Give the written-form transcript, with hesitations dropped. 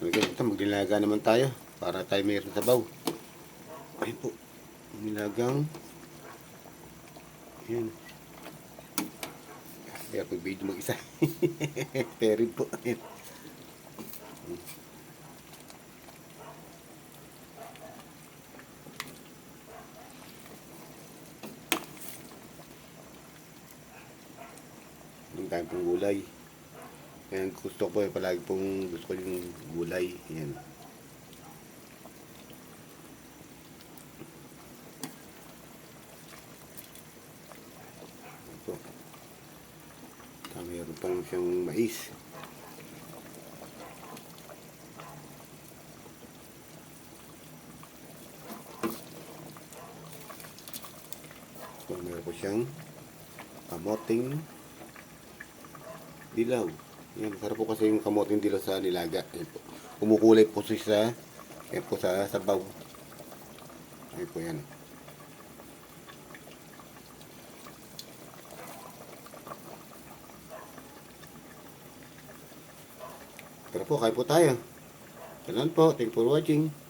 Okay, ito, magdilaga naman tayo para tayo mayroon sabaw. Ayun po, nilagang. Ayan. Kaya po video mag-isa. Pero po. Ayan. Ang dami pong gulay. Ayan, gusto ko palagi pong gusto ko yung gulay. Ayan. Ito. Mayroon pang siyang mais. So, meron po siyang kamoting dilaw. Yan, sarap po kasi yung kamoting dilaw sa nilaga. Yan po. Kumukulay po siya yan po sa sabaw. Yan po yan. Tara po, kain po tayo. Salamat po. Thank you for watching.